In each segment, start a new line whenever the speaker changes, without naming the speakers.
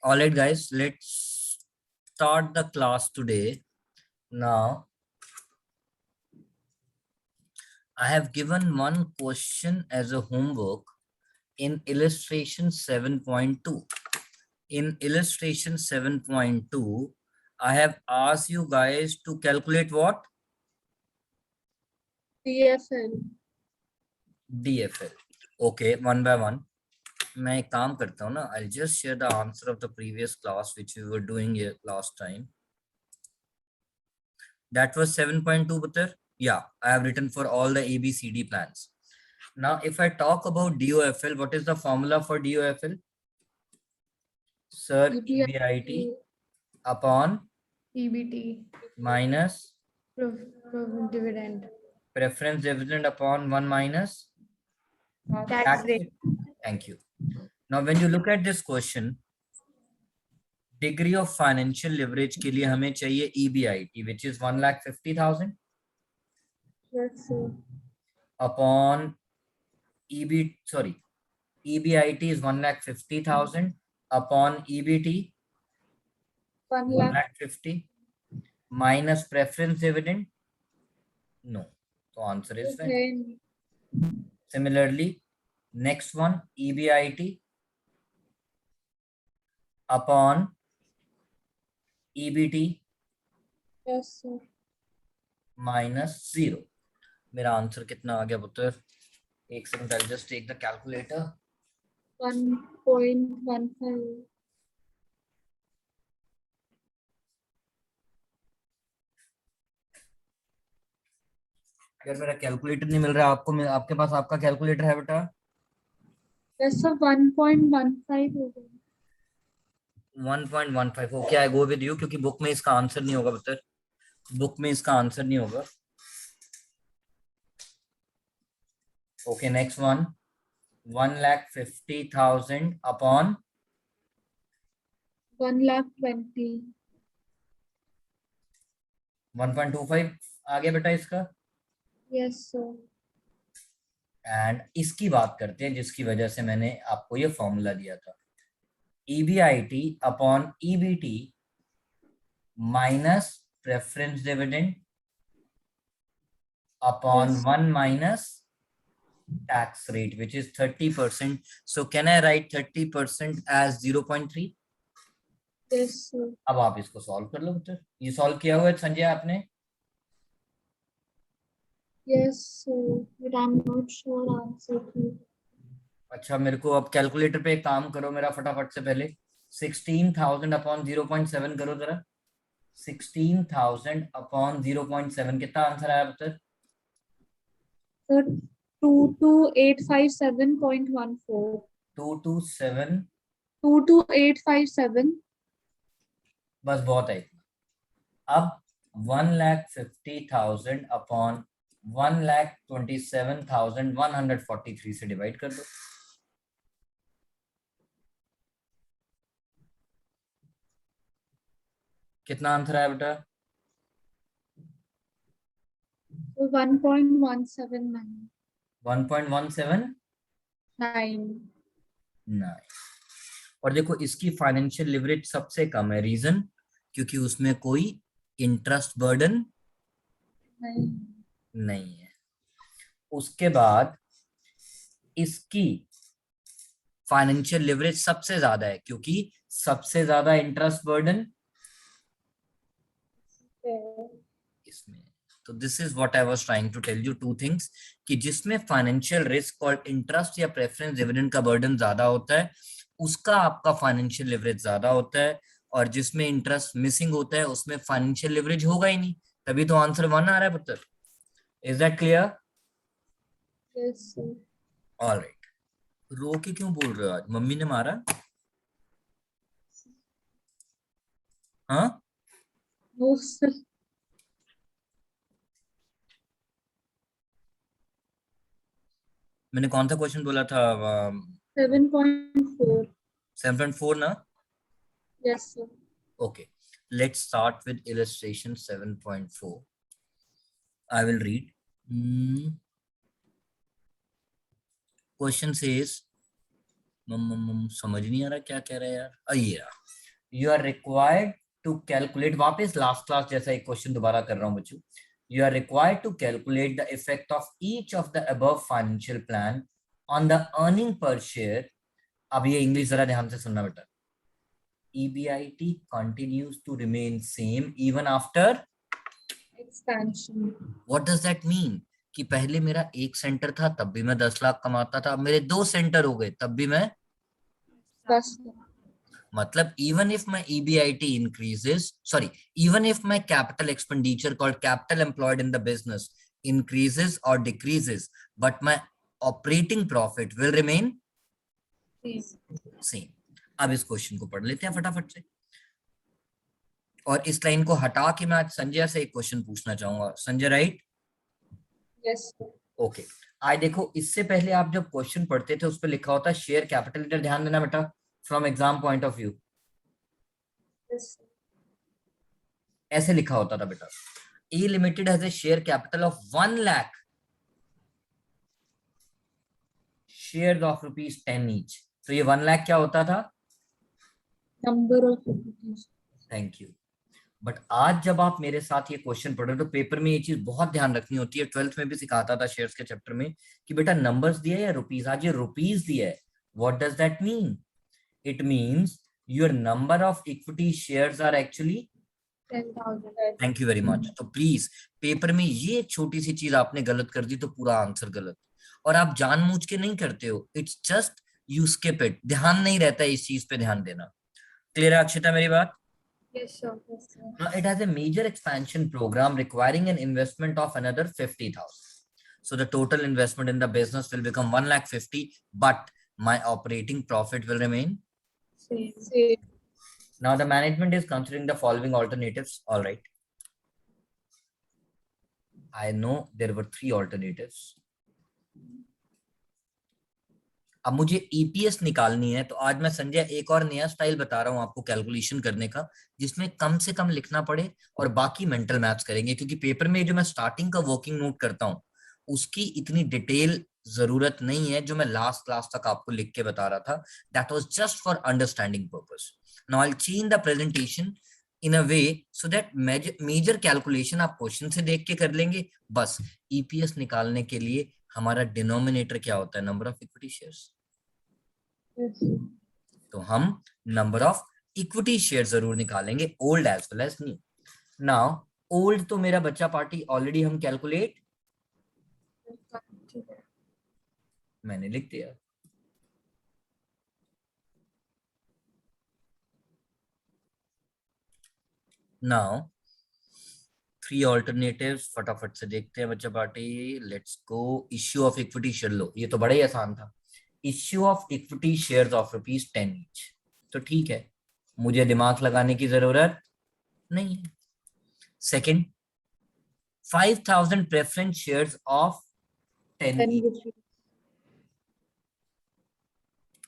All right, guys, let's start the class today. Now, I have given one question as a homework in illustration 7.2. In illustration 7.2, I have asked you guys to calculate what?
DFL.
DFL. Okay, one by one. मैं एक काम करता हूँ ना, I'll just share the answer of the previous class which we were doing here last time. That was 7.2, Butter. Yeah, I have written for all the ABCD plans. Now, if I talk about DOFL, what is the formula for DOFL? Sir, EBIT upon
EBT.
minus
Dividend.
preference dividend upon 1 minus
Tax rate.
Thank you. Now, when you look at this question, degree of financial leverage के लिए हमें चाहिए EBIT, which is 1,50,000
Yes, sir.
upon EBIT is 1,50,000 upon EBT 1,50,000 minus preference dividend. No, so answer is when. Similarly, next one EBIT upon EBT.
Yes, sir.
Minus 0. मेरा answer कितना आ गया पुत्र? एक second, I'll just take the calculator.
1.15.
यार मेरा calculator नहीं मिल रहा आपको, आपके पास आपका कैलकुलेटर है बेटा?
Yes, sir. 1.15 हो गया.
1.15. Okay, I go with you, क्योंकि बुक में इसका आंसर नहीं होगा पुत्र, बुक में इसका आंसर नहीं होगा. Okay, next one 1,50,000 upon
1,20,000.
1.25 आ गया बेटा इसका.
Yes, sir.
एंड इसकी बात करते हैं जिसकी वजह से मैंने आपको ये फॉर्मूला दिया था. EBIT upon EBT minus preference dividend upon
Yes.
1 minus tax rate, which is 30%. So can I write 30% as 0.3?
Yes, sir.
अब आप इसको सॉल्व कर लो बेटा. ये सॉल्व किया हुआ है संजय आपने?
Yes, sir. But I'm not sure answer to.
अच्छा, मेरे को अब कैलकुलेटर पे एक काम करो मेरा फटाफट से. पहले 16,000 अपॉन 0.7 करो जरा. 16,000 अपॉन 0.7 कितना आंसर आया बेटा?
Sir, 22857.14.
227.
22857.
बस बहुत है इतना. अब 1,50,000 अपॉन 1,27,143 से डिवाइड कर दो. कितना आंसर आया बेटा?
1.179.
1.179. और देखो इसकी फाइनेंशियल लिवरेज सबसे कम है. रीजन क्योंकि उसमें कोई इंटरेस्ट बर्डन नहीं है. उसके बाद इसकी फाइनेंशियल लिवरेज सबसे ज्यादा है क्योंकि सबसे ज्यादा इंटरेस्ट बर्डन इसमें. तो this is what I was trying to tell you, two things, कि जिसमें फाइनेंशियल रिस्क और इंटरेस्ट या प्रेफरेंस डिविडेंड का बर्डन ज्यादा होता है उसका आपका फाइनेंशियल लिवरेज ज्यादा होता है, और जिसमें इंटरेस्ट मिसिंग होता है उसमें फाइनेंशियल लिवरेज होगा ही नहीं. तभी तो आंसर 1 आ रहा है पुत्र. Is that clear?
Yes, sir.
Alright. रो के क्यों बोल रहे हो? आज मम्मी ने मारा? हाँ,
No, sir.
मैंने कौन सा क्वेश्चन बोला था?
7.4.
7.4 ना?
Yes, sir.
Okay, let's start with illustration 7.4. I will read. Question says, समझ नहीं आ रहा क्या कह रहा है यार. ये you are required to calculate, वापस लास्ट क्लास जैसा एक क्वेश्चन दोबारा कर रहा हूं बच्चों, you are required to calculate the effect of each of the above financial plan on the earning per share. अब ये इंग्लिश जरा ध्यान से सुनना बेटा। EBIT continues to remain same even after
expansion.
what does that mean? कि पहले मेरा एक सेंटर था तब भी मैं 10 लाख कमाता था, अब मेरे 2 सेंटर हो गए तब भी मैं,
Plus
मतलब even if my EBIT increases, sorry, even if my capital expenditure called capital employed in the business increases or decreases, but my operating profit will remain same. अब इस क्वेश्चन को पढ़ लेते हैं फटाफट से, और इस लाइन को हटा के मैं आज संजय से एक क्वेश्चन पूछना चाहूंगा। संजय राइट?
yes.
ओके। आज देखो, इससे पहले आप जब क्वेश्चन पढ़ते थे उस पर लिखा होता शेयर कैपिटल, इधर ध्यान देना बेटा, from exam point of view
Yes.
ऐसे लिखा होता था बेटा, A limited has a share capital of 1 lakh share of ₹10 each. तो ये 1 लाख क्या होता था?
Number of equities.
Thank you. But आज जब आप मेरे साथ ये क्वेश्चन पढ़ रहे हो तो पेपर में ये चीज बहुत ध्यान रखनी होती है, 12th में भी सिखाता था शेयर्स के चैप्टर में, कि बेटा नंबर्स दिया है या रुपीस, आज ये रुपीस दिया है। What does that mean? It means your number of equity shares are actually
10,000.
Thank you very much. तो प्लीज पेपर में ये छोटी सी चीज आपने गलत कर दी तो पूरा आंसर गलत, और आप जानबूझ के नहीं करते हो, it's just you skip it, ध्यान नहीं रहता है इस चीज पे ध्यान देना। क्लियर है अक्षिता मेरी बात?
Yes, sir. Yes, sir.
Now it has a major expansion program requiring an investment of another 50,000. So the total investment in the business will become 1,50,000, but my operating profit will remain.
Same.
Now the management is considering the following alternatives. All right. I know there were 3 alternatives. अब मुझे EPS निकालनी है, तो आज मैं संजय एक और नया स्टाइल बता रहा हूं आपको कैलकुलेशन करने का, जिसमें कम से कम लिखना पड़े और बाकी मेंटल मैथ्स करेंगे, क्योंकि पेपर में जो मैं स्टार्टिंग का वर्किंग नोट करता हूं उसकी इतनी डिटेल जरूरत नहीं है जो मैं लास्ट क्लास तक आपको लिख के बता रहा था। That was just for understanding purpose. Now I will change the presentation in a way so that major calculation आप क्वेश्चन से देख के कर लेंगे। बस ईपीएस निकालने के लिए हमारा डिनोमिनेटर क्या होता है? Number of equity shares.
Yes.
तो हम नंबर ऑफ इक्विटी शेयर जरूर निकालेंगे, old as well as new. Now old तो मेरा बच्चा पार्टी ऑलरेडी हम कैलकुलेट, मैंने लिख दिया। नाउ 3 ऑल्टरनेटिव्स फटाफट से देखते हैं बच्चा party. Let's go. Issue of equity share, लो ये तो बड़ा ही आसान था। Issue of equity shares of ₹10 each, तो ठीक है, मुझे दिमाग लगाने की जरूरत नहीं है। Second, 5,000 preference shares of 10 each.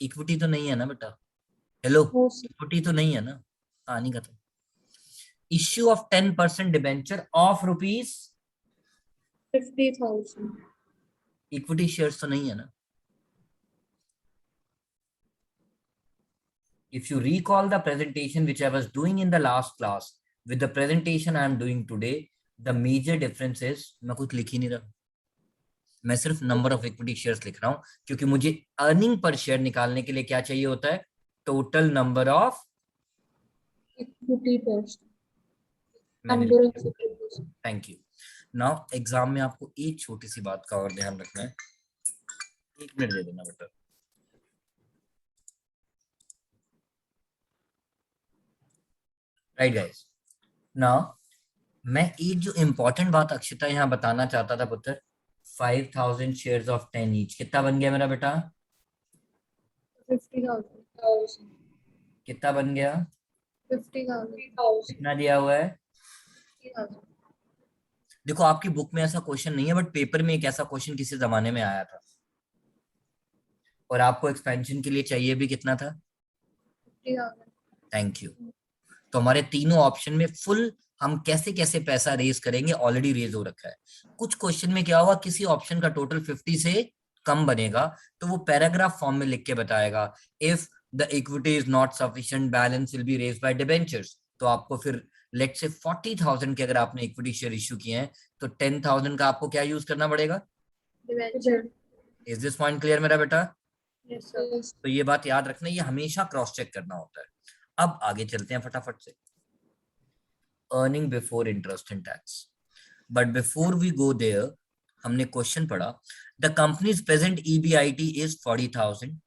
Equity तो नहीं है ना बेटा? हेलो, इक्विटी तो नहीं है ना? हाँ, नहीं खत्म। Issue of 10% debenture of ₹50,000। Equity shares तो नहीं है ना? If you recall the presentation which I was doing in the last class with the presentation I am doing today, the major difference is, मैं कुछ लिख ही नहीं रहा, मैं सिर्फ नंबर ऑफ इक्विटी शेयर्स लिख रहा हूं, क्योंकि मुझे अर्निंग पर शेयर निकालने के लिए क्या चाहिए होता है? टोटल नंबर ऑफ
इक्विटी पर।
Thank you. नाउ एग्जाम में आपको एक छोटी सी बात का और ध्यान रखना है, 1 मिनट दे देना बेटा। राइट गाइस, नाउ मैं एक जो इंपॉर्टेंट बात अक्षिता यहाँ बताना चाहता था पुत्र, 5,000 शेयर्स ऑफ 10 ईच कितना बन गया मेरा बेटा?
50,000।
कितना बन गया?
50,000।
कितना दिया हुआ है?
50,000।
देखो आपकी बुक में ऐसा क्वेश्चन नहीं है, बट पेपर में एक ऐसा क्वेश्चन किसी जमाने में आया था, और आपको एक्सपेंशन के लिए चाहिए भी कितना था?
50,000।
Thank you. तो हमारे तीनों ऑप्शन में फुल हम कैसे कैसे पैसा रेज करेंगे ऑलरेडी रेज हो रखा है। कुछ क्वेश्चन में क्या होगा, किसी ऑप्शन का टोटल 50 से कम बनेगा तो वो पैराग्राफ फॉर्म में लिख के बताएगा, if the equity is not sufficient, balance will be raised by debentures. तो आपको फिर लेट से 40,000 के अगर आपने इक्विटी शेयर इश्यू किए हैं तो 10,000 का आपको क्या यूज करना पड़ेगा?
Debenture.
Is this point clear मेरा बेटा?
Yes sir.
तो ये बात याद रखना, ये हमेशा क्रॉस चेक करना होता है। अब आगे चलते हैं फटाफट से, earning before interest and tax. But before we go there, हमने क्वेश्चन पढ़ा, the company's present EBIT is 40,000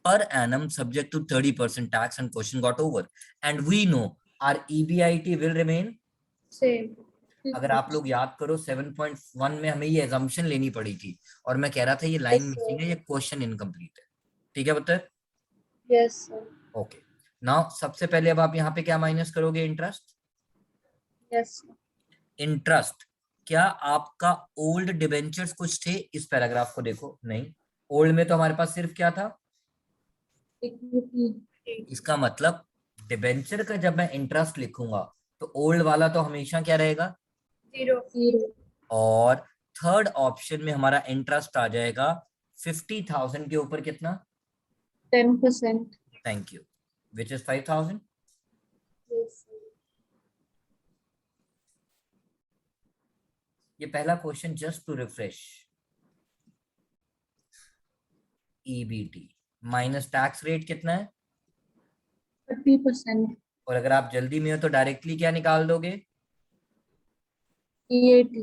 per annum subject to 30% tax, and question got over, and we know our EBIT will remain
same.
अगर आप लोग याद करो 7.1 में हमें ये assumption लेनी पड़ी थी और मैं कह रहा था ये लाइन मिसिंग है, ये क्वेश्चन इनकम्प्लीट है। ठीक है बता?
Yes sir.
ओके, नाउ सबसे पहले अब आप यहाँ पे क्या माइनस करोगे? इंटरेस्ट।
यस।
इंटरेस्ट, क्या आपका ओल्ड डिबेंचर्स कुछ थे? इस पैराग्राफ को देखो, नहीं। ओल्ड में तो हमारे पास सिर्फ क्या था?
इक्विटी।
इसका मतलब डिबेंचर का जब मैं इंटरेस्ट लिखूंगा तो ओल्ड वाला तो हमेशा क्या रहेगा?
जीरो। जीरो।
और थर्ड ऑप्शन में हमारा इंटरेस्ट आ जाएगा 50,000 के ऊपर कितना?
10%।
Thank you, which is 5,000।
Yes.
ये पहला question just to refresh. EBT minus tax rate कितना है?
30%।
और अगर आप जल्दी में हो तो डायरेक्टली क्या निकाल दोगे?
EAT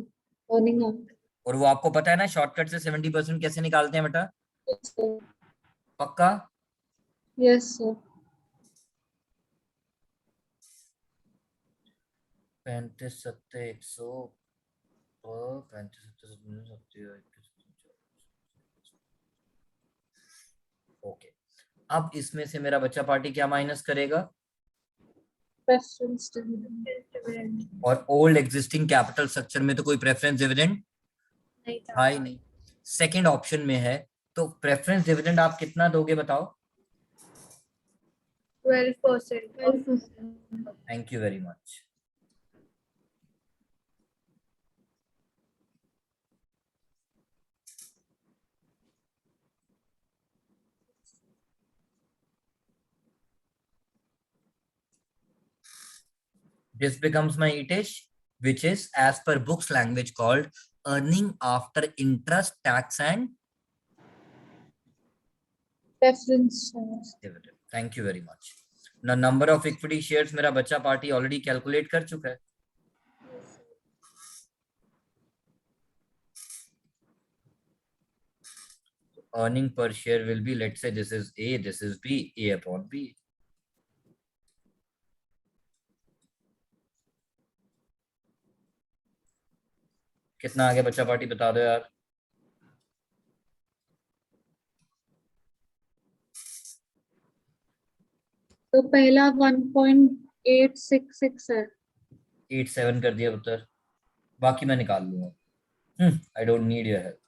earning after.
और वो आपको पता है ना शॉर्टकट से 70% कैसे निकालते हैं बेटा?
Yes sir.
पक्का?
Yes sir.
35 70 100 35 70 70 ओके। अब इसमें से मेरा बच्चा पार्टी क्या माइनस करेगा?
Preference dividend.
और ओल्ड एग्जिस्टिंग कैपिटल स्ट्रक्चर में तो कोई प्रेफरेंस डिविडेंड
नहीं था।
था ही नहीं। सेकंड ऑप्शन में है, तो प्रेफरेंस डिविडेंड आप कितना दोगे बताओ?
12%। 12%।
Thank you very much. This becomes my ETISH, which is as per books language called earning after interest, tax and
preference.
dividend. Thank you very much. Now number of equity shares मेरा बच्चा party already calculate कर चुका है। Earning per share will be, let's say this is A, this is B, A upon B. कितना आगे बच्चा party बता दो यार।
तो पहला 1.866 है।
87 कर दिया उत्तर, बाकी मैं निकाल लूंगा। I don't need your help.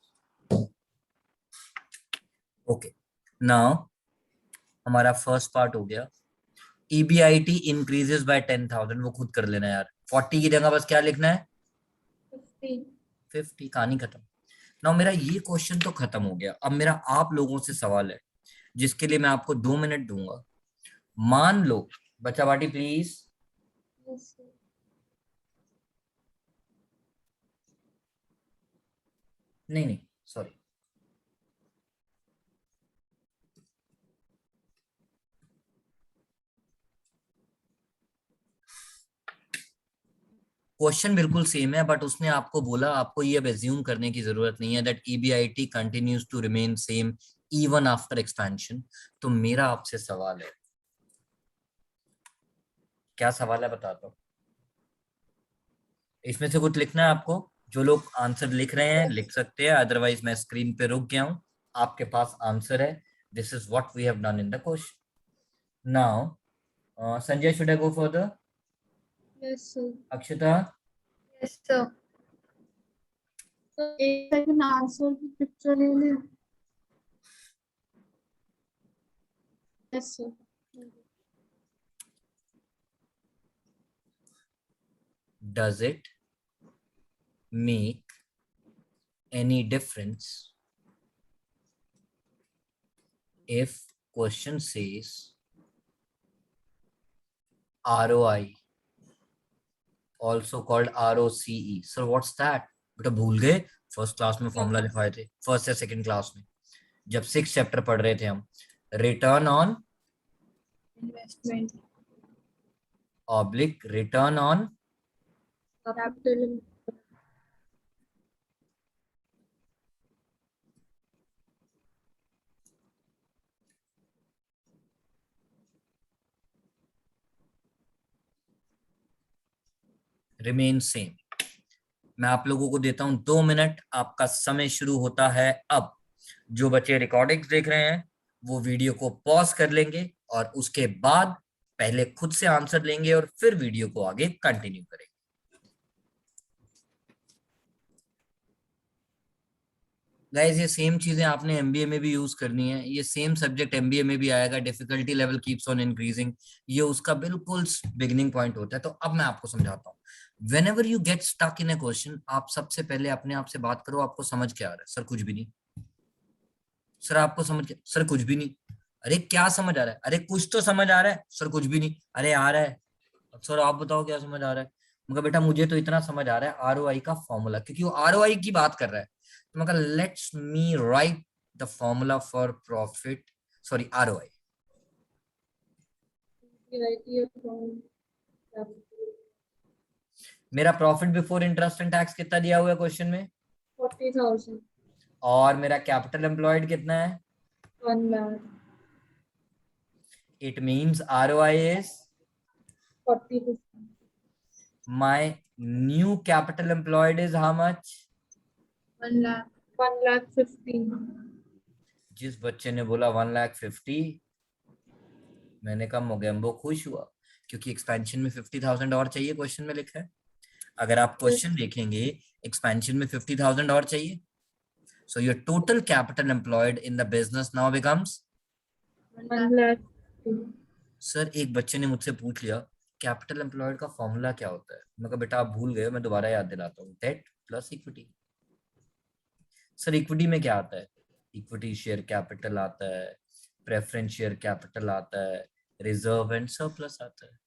Okay, now हमारा फर्स्ट पार्ट हो गया। EBIT इंक्रीजेस बाय 10,000, वो खुद कर लेना यार। 40 की जगह बस क्या लिखना है? 50। कहानी खत्म। नाउ मेरा ये क्वेश्चन तो खत्म हो गया। अब मेरा आप लोगों से सवाल है जिसके लिए मैं आपको 2 मिनट दूंगा। मान लो बच्चा पार्टी प्लीज, नहीं नहीं सॉरी, क्वेश्चन बिल्कुल सेम है बट उसने आपको बोला आपको ये अब एज्यूम करने की जरूरत नहीं है that EBIT continues to remain same even after expansion. तो मेरा आपसे सवाल है, क्या सवाल है बताता हूँ। इसमें से कुछ लिखना है आपको। जो लोग आंसर लिख रहे हैं लिख सकते हैं, अदरवाइज मैं स्क्रीन पे रुक गया हूं। आपके पास आंसर है। This is what we have done in the question. Now Sanjay, should I go further?
Yes sir.
Akshata?
Yes sir. तो एक सेकंड आंसर की पिक्चर ले ले। Yes sir.
Does it make any difference if question says ROI, also called ROCE. Sir, what's that? बेटा भूल गए, first class में formula लिखवाए थे, फर्स्ट या सेकंड क्लास में जब 6 चैप्टर पढ़ रहे थे हम. Return on
investment,
oblique return on
capital,
remain same. मैं आप लोगों को देता हूं 2 मिनट, आपका समय शुरू होता है अब. जो बच्चे रिकॉर्डिंग्स देख रहे हैं वो वीडियो को पॉज कर लेंगे और उसके बाद पहले खुद से आंसर लेंगे और फिर वीडियो को आगे कंटिन्यू करेंगे. गाइस ये सेम चीजें आपने एमबीए में भी यूज करनी है, ये सेम सब्जेक्ट एमबीए में भी आएगा. Difficulty level keeps on increasing, ये उसका बिल्कुल बिगिनिंग पॉइंट होता है. तो अब मैं आपको समझाता हूँ. whenever you get stuck in a question, आप सबसे पहले अपने आप से बात करो, आपको समझ क्या आ रहा है? सर कुछ भी नहीं. सर आपको समझ क्या? सर कुछ भी नहीं. अरे क्या समझ आ रहा है? अरे कुछ तो समझ आ रहा है. सर कुछ भी नहीं. अरे आ रहा है. सर आप बताओ क्या समझ आ रहा है? मगर बेटा मुझे तो इतना समझ आ रहा है ROI का फॉर्मूला, क्योंकि वो ROI की बात कर रहा है. तो मैं कहा let's me right the formula for profit, sorry ROI.
PIT account, capital,
मेरा profit before interest and tax कितना दिया हुआ है क्वेश्चन में?
40,000,
और मेरा कैपिटल एम्प्लॉयड कितना है?
1 lakh,
it means ROI is
40%,
my new capital employed is how much?
1 lakh, 1,15,000,
जिस बच्चे ने बोला 1,50,000, मैंने कहा मोगेम्बो खुश हुआ, क्योंकि एक्सपेंशन में 50,000 और चाहिए, क्वेश्चन में लिखा है. अगर आप क्वेश्चन देखेंगे एक्सपेंशन में 50,000 और चाहिए. So your total capital employed in the business now becomes.
1 lakh,
sir एक बच्चे ने मुझसे पूछ लिया कैपिटल एम्प्लॉयड का फॉर्मूला क्या होता है. मैं कहा बेटा आप भूल गए, मैं दोबारा याद दिलाता हूँ. Debt plus equity. Sir equity में क्या आता है? इक्विटी शेयर कैपिटल आता है, प्रेफरेंस शेयर कैपिटल आता है, रिजर्व एंड सरप्लस आता है.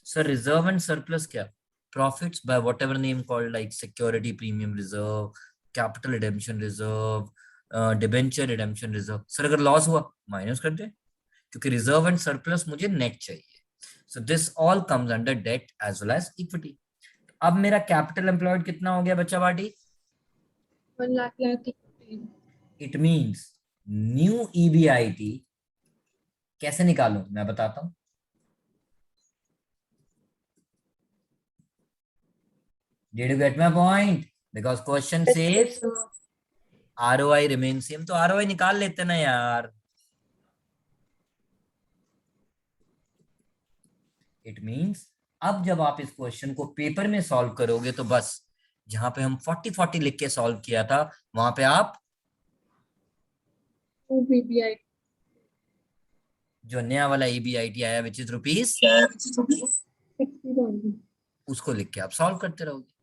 सर रिजर्व एंड सरप्लस क्या? Profits by whatever name called, like security premium reserve, capital redemption reserve, debenture redemption reserve. Sir अगर लॉस हुआ माइनस कर दे, क्योंकि रिजर्व एंड सरप्लस मुझे नेट चाहिए. So this all comes under debt as well as equity. अब मेरा capital employed कितना हो गया बच्चा बाटी?
1 lakh,
it means new EBIT कैसे निकालूं मैं बताता हूं. Did you get my point? Because question says ROI remains same, तो ROI निकाल लेते ना यार. इट मींस अब जब आप इस क्वेश्चन को पेपर में सॉल्व करोगे तो बस जहां पे हम 40-40 लिख के सॉल्व किया था वहां पे आप
2 BBI,
जो नया वाला EBIT आया विच इज रुपीज,
60,000,
उसको लिख के आप सॉल्व करते रहोगे.